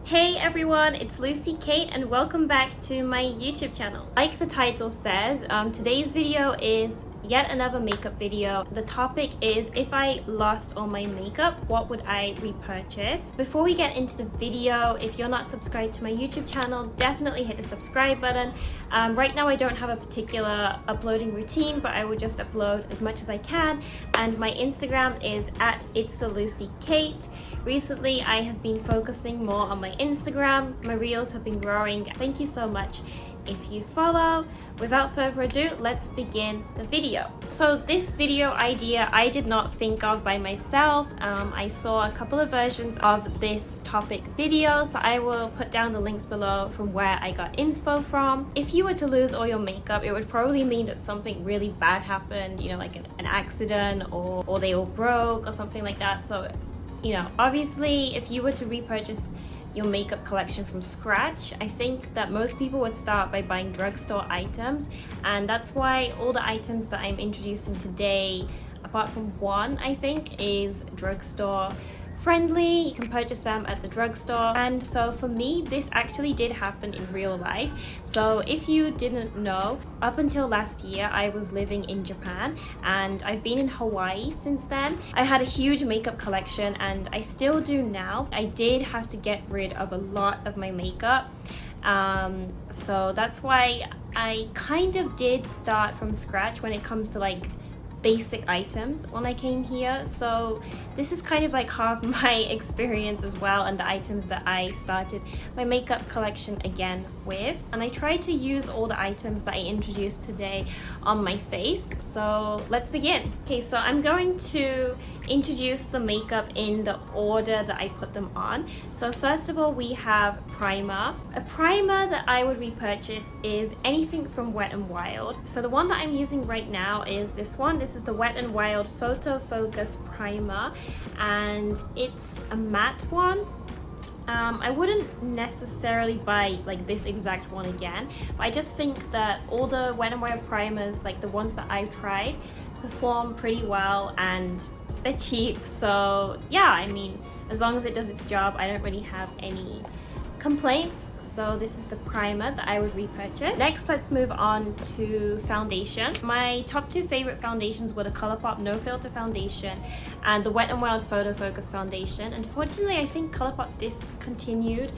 Hey everyone, it's Lucy Kate and welcome back to my YouTube channel. Like the title says, today's video is yet another makeup video. The topic is if I lost all my makeup, what would I repurchase? Before we get into the video, if you're not subscribed to my YouTube channel, definitely hit the subscribe button. Right now I don't have a particular uploading routine, but I will just upload as much as I can. And my Instagram is at @itsthelucykate. Recently, I have been focusing more on my Instagram. My reels have been growing. Thank you so much if you follow. Without further ado, let's begin the video. So this video idea I did not think of by myself. I saw a couple of versions of this topic video, so I will put down the links below from where I got inspo from. If you were to lose all your makeup, it would probably mean that something really bad happened, you know, like an accident or they all broke or something like that. So, you know, obviously if you were to repurchase your makeup collection from scratch, I think that most people would start by buying drugstore items, and that's why all the items that I'm introducing today, apart from one, I think, is drugstore friendly. You can purchase them at the drugstore. And so for me, this actually did happen in real life. So if you didn't know, up until last year I was living in Japan and I've been in Hawaii since then. I had a huge makeup collection and I still do now. I did have to get rid of a lot of my makeup. So that's why I kind of did start from scratch when it comes to like basic items when I came here. So this is kind of like half my experience as well, and the items that I started my makeup collection again with. And I tried to use all the items that I introduced today on my face. So let's begin. Okay, so I'm going to introduce the makeup in the order that I put them on. So first of all, we have primer. A primer that I would repurchase is anything from Wet n Wild. So the one that I'm using right now is this one. This is the Wet n Wild Photo Focus Primer, and it's a matte one. I wouldn't necessarily buy like this exact one again, but I just think that all the Wet n Wild primers, like the ones that I've tried, perform pretty well and they're cheap. So yeah, I mean, as long as it does its job, I don't really have any complaints. So this is the primer that I would repurchase. Next, let's move on to foundation. My top two favorite foundations were the ColourPop No Filter foundation and the Wet n Wild Photo Focus foundation. Unfortunately, I think ColourPop discontinued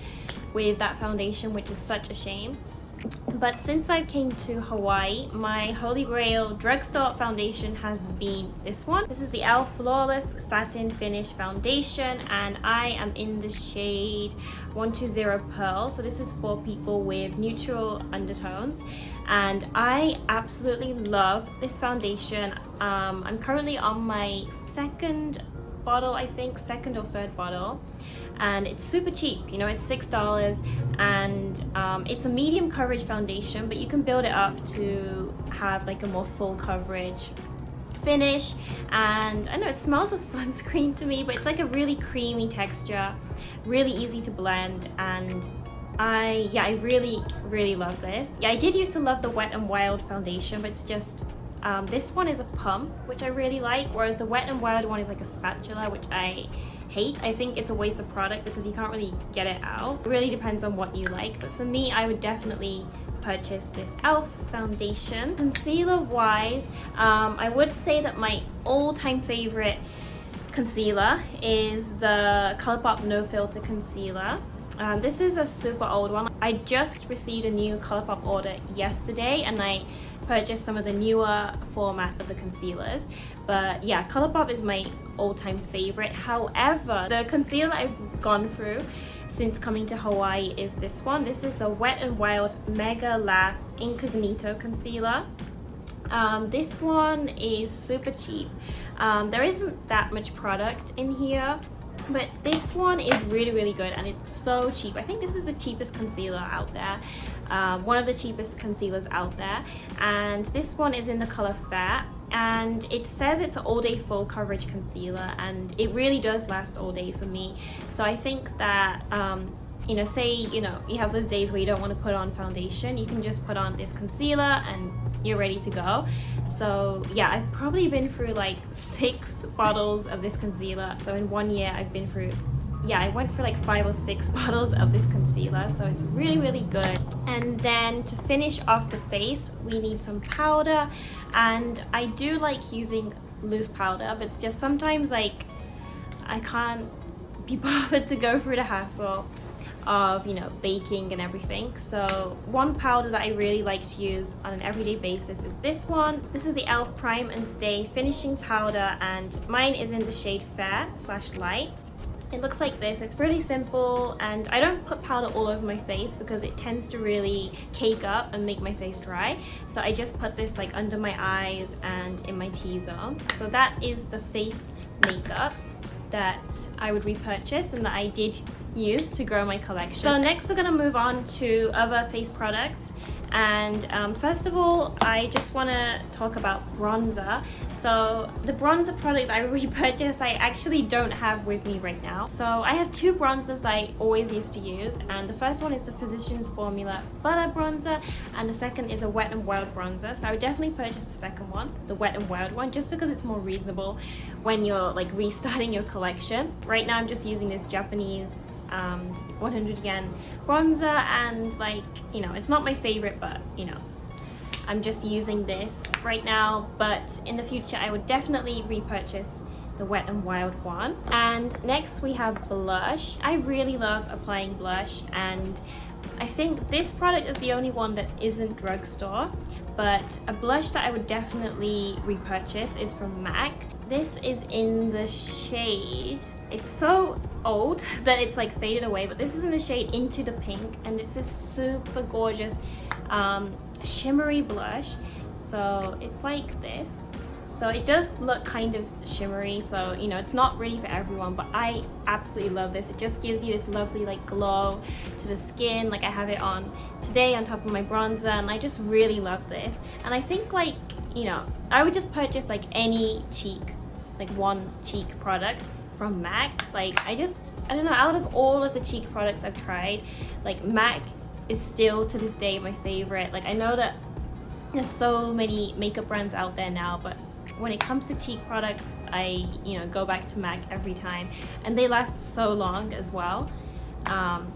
with that foundation, which is such a shame. But since I came to Hawaii, my holy grail drugstore foundation has been this one. This is the e.l.f. Flawless Satin Finish Foundation, and I am in the shade 120 Pearl. So this is for people with neutral undertones, and I absolutely love this foundation. I'm currently on my second bottle, I think, second or third bottle, and it's super cheap. You know, it's $6, and it's a medium coverage foundation, but you can build it up to have like a more full coverage finish. And I know it smells of sunscreen to me, but it's like a really creamy texture, really easy to blend, and I really love this. Yeah, I did used to love the Wet n Wild foundation, but it's just this one is a pump, which I really like, whereas the Wet n Wild one is like a spatula, which I hate. I think it's a waste of product because you can't really get it out. It really depends on what you like, but for me, I would definitely purchase this e.l.f. foundation. Concealer wise, I would say that my all-time favorite concealer is the ColourPop No Filter concealer. This is a super old one. I just received a new ColourPop order yesterday and I purchased some of the newer format of the concealers. But yeah, ColourPop is my all-time favorite. However, the concealer I've gone through since coming to Hawaii is this one. This is the Wet n Wild Mega Last Incognito Concealer. This one is super cheap. There isn't that much product in here, but this one is really good and it's so cheap. I think this is the cheapest concealer out there, one of the cheapest concealers out there, and this one is in the color Fair, and it says it's an all-day full coverage concealer, and it really does last all day for me. So I think that you know, say you have those days where you don't want to put on foundation, you can just put on this concealer and you're ready to go. So yeah, I've probably been through like 6 bottles of this concealer. So in 1 year I've been through yeah, I went for like 5 or 6 bottles of this concealer, so it's really good. And then to finish off the face, we need some powder, and I do like using loose powder, but it's just sometimes like I can't be bothered to go through the hassle of, you know, baking and everything. So one powder that I really like to use on an everyday basis is this one. This is the e.l.f. Prime and Stay Finishing Powder, and mine is in the shade Fair/Light. It looks like this. It's really simple, and I don't put powder all over my face because it tends to really cake up and make my face dry. So I just put this like under my eyes and in my T-zone. So that is the face makeup that I would repurchase and that I did use to grow my collection. So next we're gonna move on to other face products, and first of all I just want to talk about bronzer. So the bronzer product that I repurchased I actually don't have with me right now. So I have 2 bronzers that I always used to use, and the first one is the Physicians Formula Butter Bronzer, and the second is a Wet n Wild bronzer. So I would definitely purchase the second one, the Wet n Wild one, just because it's more reasonable when you're like restarting your collection. Right now I'm just using this Japanese 100 yen bronzer, and like, you know, it's not my favorite, but you know, I'm just using this right now. But in the future I would definitely repurchase the Wet n Wild one. And next we have blush. I really love applying blush, and I think this product is the only one that isn't drugstore, but a blush that I would definitely repurchase is from MAC. This is in the shade, it's so old that it's like faded away, but this is in the shade Into the Pink, and this is super gorgeous shimmery blush. So it's like this. So it does look kind of shimmery, so you know, it's not really for everyone, but I absolutely love this. It just gives you this lovely like glow to the skin. Like I have it on today on top of my bronzer, and I just really love this. And I think, like, you know, I would just purchase like any cheek, like one cheek product from MAC. Like I don't know, out of all of the cheek products I've tried, like MAC is still to this day my favorite. Like I know that there's so many makeup brands out there now, but when it comes to cheek products, I, you know, go back to MAC every time, and they last so long as well.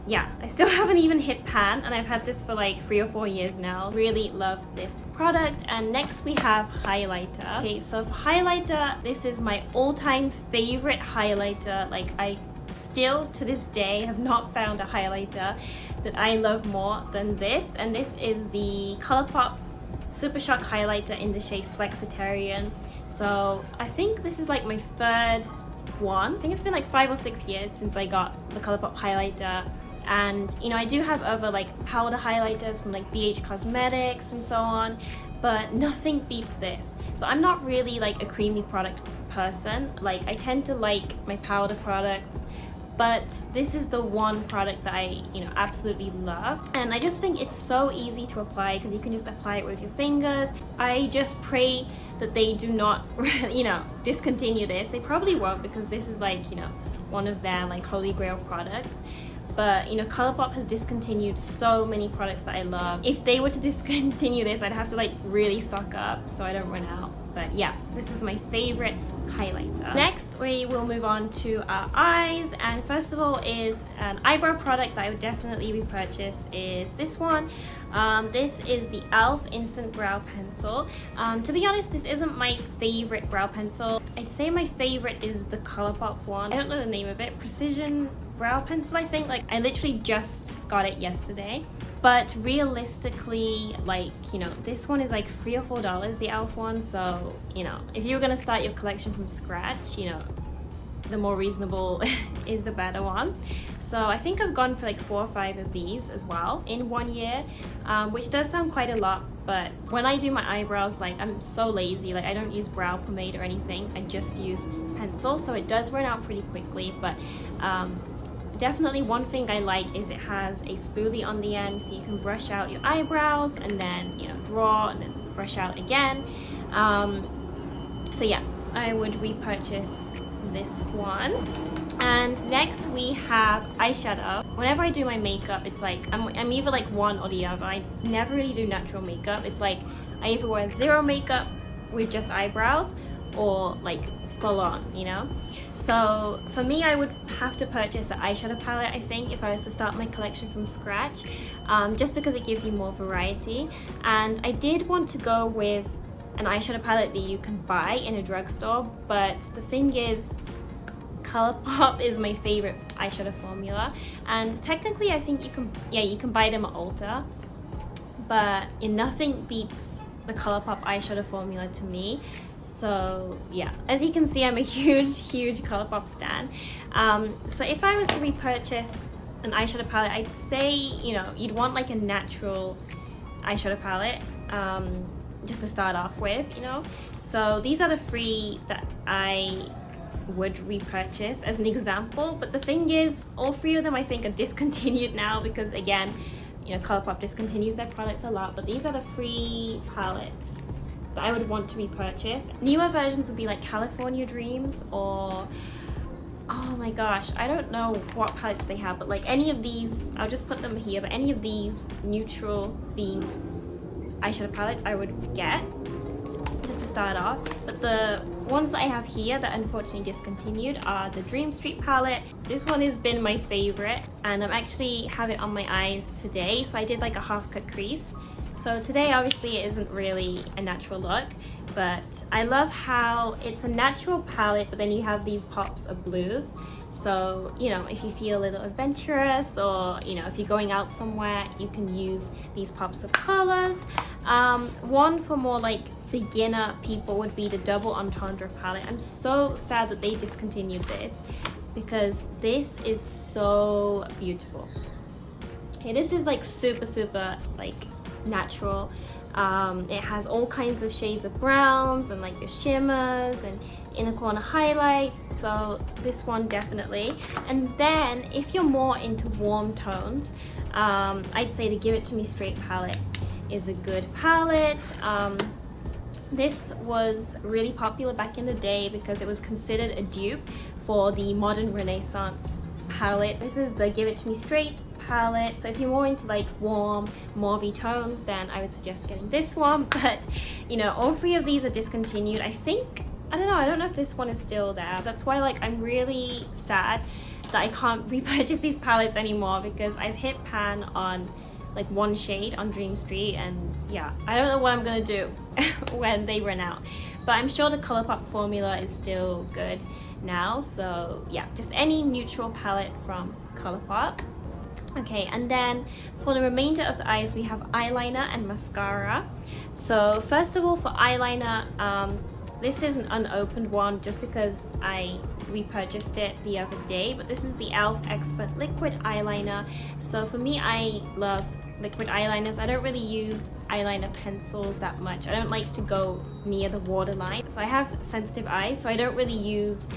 Yeah, I still haven't even hit pan, and I've had this for like 3 or 4 years now. Really love this product. And next we have highlighter. Okay, so for highlighter, this is my all-time favorite highlighter. Like I still to this day have not found a highlighter that I love more than this, and this is the ColourPop Super Shock highlighter in the shade Flexitarian. So I think this is like my 3rd one. I think it's been like 5 or 6 years since I got the ColourPop highlighter, and you know, I do have other like powder highlighters from like BH Cosmetics and so on, but nothing beats this. So I'm not really like a creamy product person. Like I tend to like my powder products, but this is the one product that I, you know, absolutely love. And I just think it's so easy to apply because you can just apply it with your fingers. I just pray that they do not, you know, discontinue this. They probably won't, because this is like, you know, one of their like holy grail products. But you know, ColourPop has discontinued so many products that I love. If they were to discontinue this, I'd have to like really stock up so I don't run out. But yeah, this is my favorite highlighter. Next we will move on to our eyes, and first of all is an eyebrow product that I would definitely repurchase is this one. This is the e.l.f. Instant Brow Pencil. To be honest, this isn't my favorite brow pencil. I'd say my favorite is the ColourPop one. I don't know the name of it. Precision Brow Pencil, I think. Like I literally just got it yesterday. But realistically, like, you know, this one is like $3 or $4, the e.l.f. one. So, you know, if you're gonna start your collection from scratch, you know, the more reasonable is the better one. So I think I've gone for like 4 or 5 of these as well in 1 year, which does sound quite a lot. But when I do my eyebrows, like I'm so lazy, like I don't use brow pomade or anything. I just use pencil, so it does run out pretty quickly. But definitely one thing I like is it has a spoolie on the end, so you can brush out your eyebrows and then, you know, draw and then brush out again. So yeah, I would repurchase this one. And next we have eyeshadow. Whenever I do my makeup, it's like I'm either like one or the other. I never really do natural makeup. It's like I either wear zero makeup with just eyebrows, or like full on, you know. So for me, I would have to purchase an eyeshadow palette, I think, if I was to start my collection from scratch, just because it gives you more variety. And I did want to go with an eyeshadow palette that you can buy in a drugstore, but the thing is, ColourPop is my favorite eyeshadow formula, and technically I think you can buy them at Ulta, but nothing beats the ColourPop eyeshadow formula to me. So yeah, as you can see, I'm a huge ColourPop stan. So if I was to repurchase an eyeshadow palette, I'd say, you know, you'd want like a natural eyeshadow palette, just to start off with, you know. So these are the 3 that I would repurchase as an example, but the thing is, all 3 of them I think are discontinued now, because again, you know, ColourPop discontinues their products a lot. But these are the 3 palettes that I would want to repurchase. Newer versions would be like California Dreams, or oh my gosh, I don't know what palettes they have, but like any of these, I'll just put them here, but any of these neutral themed eyeshadow palettes I would get just to start off. But the ones that I have here that unfortunately discontinued are the Dream Street palette. This one has been my favorite, and I'm actually have it on my eyes today, so I did like a half cut crease. So today obviously it isn't really a natural look, but I love how it's a natural palette, but then you have these pops of blues. So, you know, if you feel a little adventurous, or, you know, if you're going out somewhere, you can use these pops of colors. One for more like beginner people would be the Double Entendre palette. I'm so sad that they discontinued this, because this is so beautiful. Okay, this is like super like natural. It has all kinds of shades of browns and like your shimmers and inner corner highlights, so this one definitely. And then if you're more into warm tones, I'd say the Give It To Me Straight palette is a good palette. This was really popular back in the day because it was considered a dupe for the Modern Renaissance palette. This is the Give It To Me Straight palette, so if you're more into like warm mauvey tones, then I would suggest getting this one. But you know, all 3 of these are discontinued. I don't know if this one is still there. That's why like I'm really sad that I can't repurchase these palettes anymore, because I've hit pan on like one shade on Dream Street, and yeah, I don't know what I'm gonna do when they run out. But I'm sure the ColourPop formula is still good now. So yeah, just any neutral palette from ColourPop. Okay, and then for the remainder of the eyes, we have eyeliner and mascara. So first of all, for eyeliner, this is an unopened one just because I repurchased it the other day, but this is the e.l.f. Expert Liquid Eyeliner. So for me, I love liquid eyeliners. I don't really use eyeliner pencils that much. I don't like to go near the waterline. So I have sensitive eyes, so I don't really use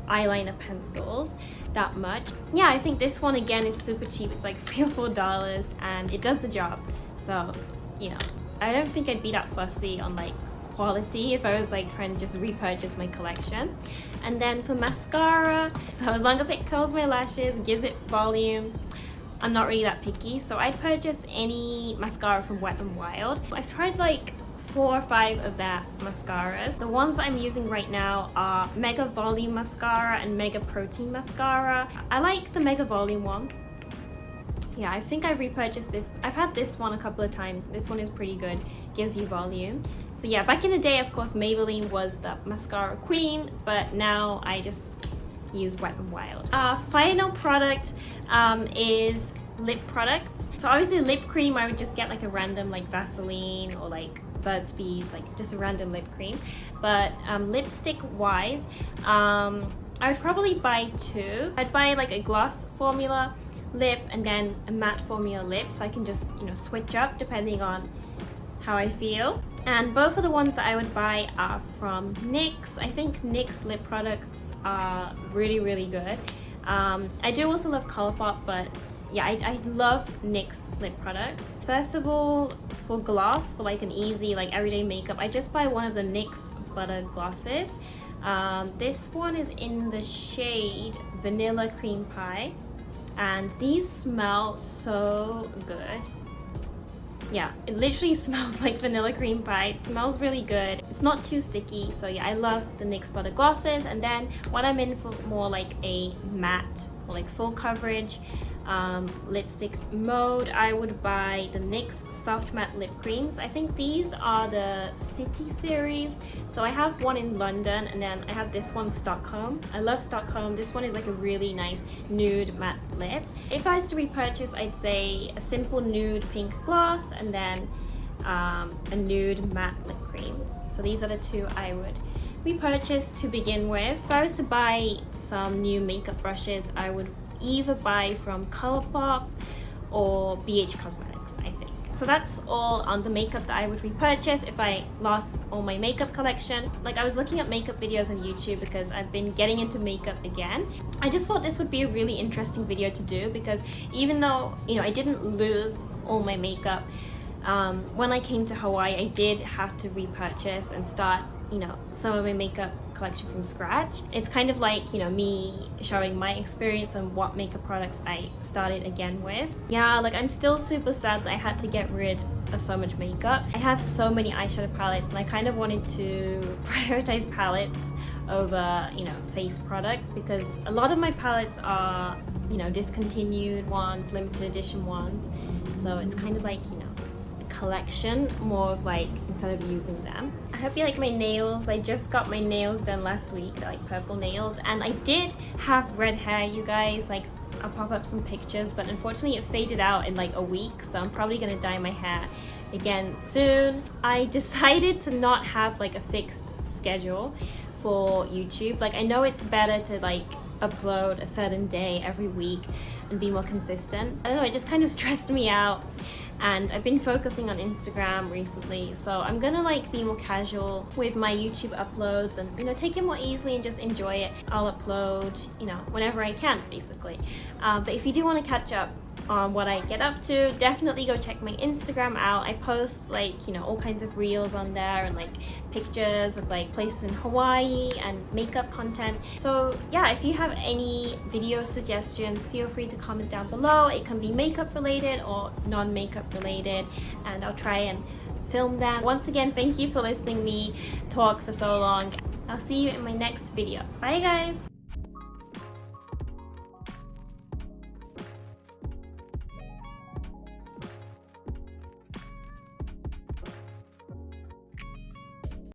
eyeliner pencils that much. Yeah, I think this one again is super cheap. It's like $3 or $4 and it does the job. So, you know, I don't think I'd be that fussy on like quality if I was like trying to just repurchase my collection. And then for mascara, so as long as it curls my lashes, gives it volume, I'm not really that picky, so I'd purchase any mascara from Wet n Wild. I've tried like 4 or 5 of their mascaras. The ones that I'm using right now are Mega Volume Mascara and Mega Protein Mascara. I like the Mega Volume one. Yeah, I think I've repurchased this. I've had this one a couple of times. This one is pretty good, gives you volume. So yeah, back in the day, of course, Maybelline was the mascara queen, but now I just use Wet n Wild. Our final product is lip products. So obviously lip cream, I would just get like a random like Vaseline or like Burt's Bees, like just a random lip cream. But lipstick wise, I would probably buy 2. I'd buy like a gloss formula lip and then a matte formula lip, so I can just, you know, switch up depending on how I feel. And both of the ones that I would buy are from NYX. I think NYX lip products are really, really good. I do also love ColourPop, but yeah, I love NYX lip products. First of all, for gloss, for like an easy, like everyday makeup, I just buy one of the NYX Butter glosses. This one is in the shade Vanilla Cream Pie, and these smell so good. yeah, it literally smells like vanilla cream pie. It smells really good. It's not too sticky, so yeah, I love the NYX Butter Glosses. And then when I'm in for more like a matte or like full coverage lipstick mode, I would buy the NYX Soft Matte Lip Creams. I think these are the City series. So I have one in London, and then I have this one, Stockholm. I love Stockholm. This one is like a really nice nude matte lip. If I was to repurchase, I'd say a simple nude pink gloss and then a nude matte lip cream. So these are the two I would repurchase to begin with. If I was to buy some new makeup brushes, I would either buy from Colourpop or BH Cosmetics, I think. So that's all on the makeup that I would repurchase if I lost all my makeup collection. Like, I was looking at makeup videos on YouTube because I've been getting into makeup again. I just thought this would be a really interesting video to do because even though, you know, I didn't lose all my makeup, when I came to Hawaii, I did have to repurchase and start, you know, some of my makeup collection from scratch. It's kind of like, you know, me showing my experience on what makeup products I started again with. Yeah, like, I'm still super sad that I had to get rid of so much makeup. I have so many eyeshadow palettes, and I kind of wanted to prioritize palettes over, you know, face products because a lot of my palettes are, you know, discontinued ones, limited edition ones. So it's kind of like, you know, collection more of like instead of using them. I hope you like my nails. I just got my nails done last week. They're like purple nails, and I did have red hair, you guys. Like, I'll pop up some pictures, but unfortunately it faded out in like a week, so I'm probably gonna dye my hair again soon. I decided to not have like a fixed schedule for YouTube. Like, I know it's better to like upload a certain day every week and be more consistent. I don't know, it just kind of stressed me out. And I've been focusing on Instagram recently, so I'm gonna like be more casual with my YouTube uploads and, you know, take it more easily and just enjoy it. I'll upload, you know, whenever I can, basically. But if you do want to catch up on what I get up to, definitely go check my Instagram out. I post like, you know, all kinds of reels on there and like pictures of like places in Hawaii and makeup content. So yeah, if you have any video suggestions, feel free to comment down below. It can be makeup related or non-makeup related, and I'll try and film them. Once again, thank you for listening to me talk for so long. I'll see you in my next video. Bye guys!